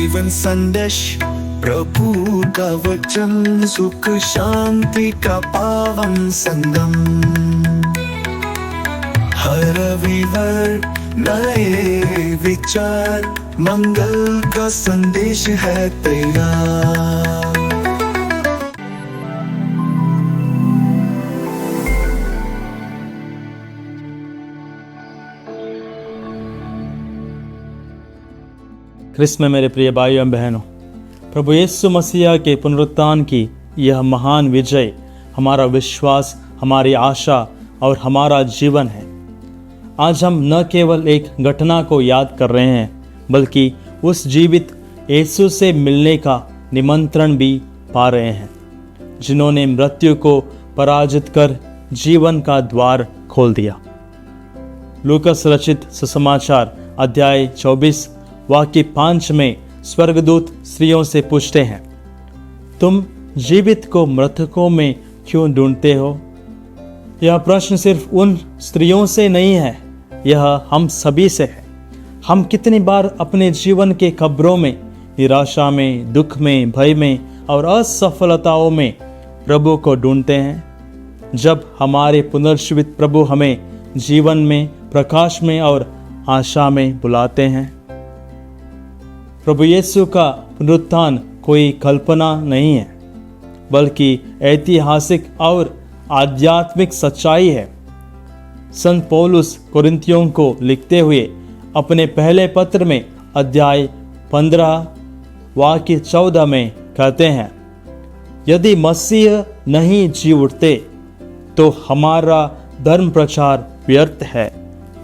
जीवन संदेश, प्रभु का वचन, सुख शांति का पावन संगम। हर रविवार नए विचार, मंगल का संदेश है तैयार। ख्रिस्त में मेरे प्रिय भाइयों एवं बहनों, प्रभु यीशु मसीह के पुनरुत्थान की यह महान विजय हमारा विश्वास, हमारी आशा और हमारा जीवन है। आज हम न केवल एक घटना को याद कर रहे हैं, बल्कि उस जीवित यीशु से मिलने का निमंत्रण भी पा रहे हैं, जिन्होंने मृत्यु को पराजित कर जीवन का द्वार खोल दिया। लूकास रचित सुसमाचार अध्याय 24 वाक्य 5 में स्वर्गदूत स्त्रियों से पूछते हैं, तुम जीवित को मृतकों में क्यों ढूंढते हो? यह प्रश्न सिर्फ उन स्त्रियों से नहीं है, यह हम सभी से है। हम कितनी बार अपने जीवन के कब्रों में, निराशा में, दुख में, भय में और असफलताओं में प्रभु को ढूंढते हैं, जब हमारे पुनर्जीवित प्रभु हमें जीवन में, प्रकाश में और आशा में बुलाते हैं। प्रभु यीशु का पुनरुत्थान कोई कल्पना नहीं है, बल्कि ऐतिहासिक और आध्यात्मिक सच्चाई है। संत पौलुस कोरिन्थियों को लिखते हुए अपने पहले पत्र में अध्याय 15 वाक्य 14 में कहते हैं, यदि मसीह नहीं जी उठते तो हमारा धर्म प्रचार व्यर्थ है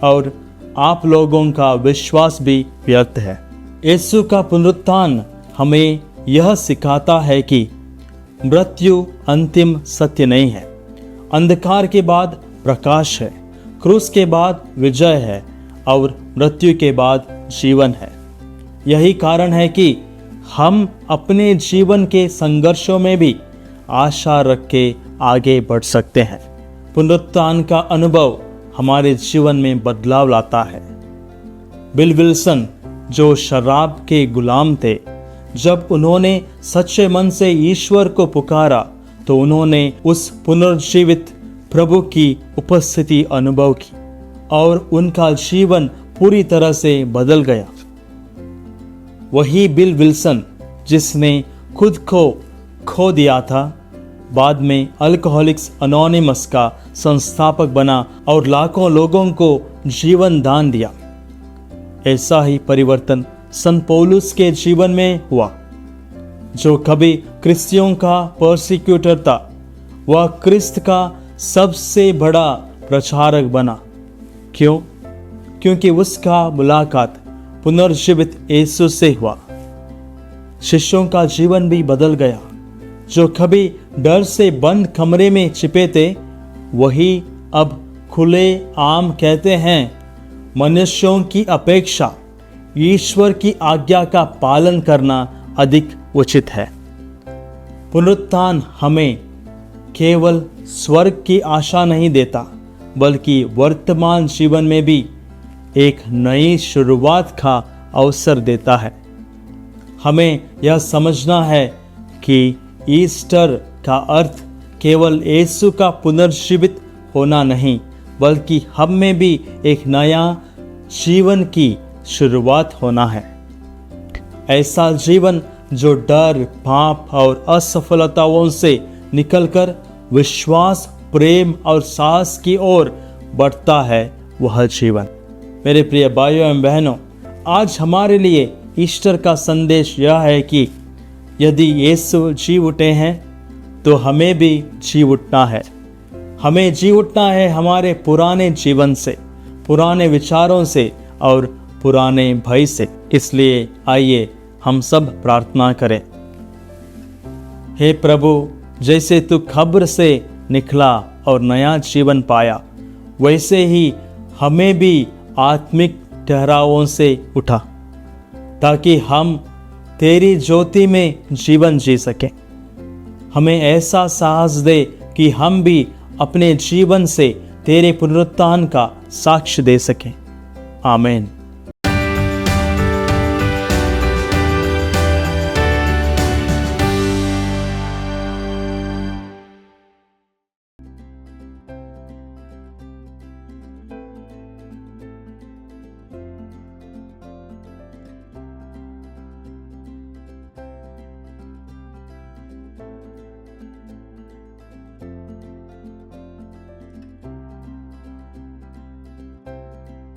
और आप लोगों का विश्वास भी व्यर्थ है। यीशु का पुनरुत्थान हमें यह सिखाता है कि मृत्यु अंतिम सत्य नहीं है। अंधकार के बाद प्रकाश है, क्रूस के बाद विजय है और मृत्यु के बाद जीवन है। यही कारण है कि हम अपने जीवन के संघर्षों में भी आशा रख के आगे बढ़ सकते हैं। पुनरुत्थान का अनुभव हमारे जीवन में बदलाव लाता है। बिल विल्सन, जो शराब के गुलाम थे, जब उन्होंने सच्चे मन से ईश्वर को पुकारा तो उन्होंने उस पुनर्जीवित प्रभु की उपस्थिति अनुभव की और उनका जीवन पूरी तरह से बदल गया। वही बिल विल्सन जिसने खुद को खो दिया था, बाद में अल्कोहलिक्स एनोनिमस का संस्थापक बना और लाखों लोगों को जीवन दान दिया। ऐसा ही परिवर्तन संत पौलुस के जीवन में हुआ। जो कभी क्रिश्चियों का पर्सिक्यूटर था, वह क्रिस्त का सबसे बड़ा प्रचारक बना। क्यों? क्योंकि उसका मुलाकात पुनर्जीवित यीशु से हुआ। शिष्यों का जीवन भी बदल गया। जो कभी डर से बंद कमरे में छिपे थे, वही अब खुले आम कहते हैं, मनुष्यों की अपेक्षा ईश्वर की आज्ञा का पालन करना अधिक उचित है। पुनरुत्थान हमें केवल स्वर्ग की आशा नहीं देता, बल्कि वर्तमान जीवन में भी एक नई शुरुआत का अवसर देता है। हमें यह समझना है कि ईस्टर का अर्थ केवल यीशु का पुनर्जीवित होना नहीं, बल्कि हम में भी एक नया जीवन की शुरुआत होना है। ऐसा जीवन जो डर, पाप और असफलताओं से निकलकर विश्वास, प्रेम और साहस की ओर बढ़ता है, वह जीवन। मेरे प्रिय भाइयों एवं बहनों, आज हमारे लिए ईस्टर का संदेश यह है कि यदि यीशु जी उठे हैं तो हमें भी जी उठना है। हमें जी उठना है हमारे पुराने जीवन से, पुराने विचारों से और पुराने भय से। इसलिए आइए हम सब प्रार्थना करें। हे प्रभु, जैसे तू कब्र से निकला और नया जीवन पाया, वैसे ही हमें भी आत्मिक ठहरावों से उठा, ताकि हम तेरी ज्योति में जीवन जी सकें। हमें ऐसा साहस दे कि हम भी अपने जीवन से तेरे पुनरुत्थान का साक्ष्य दे सकें। आमीन।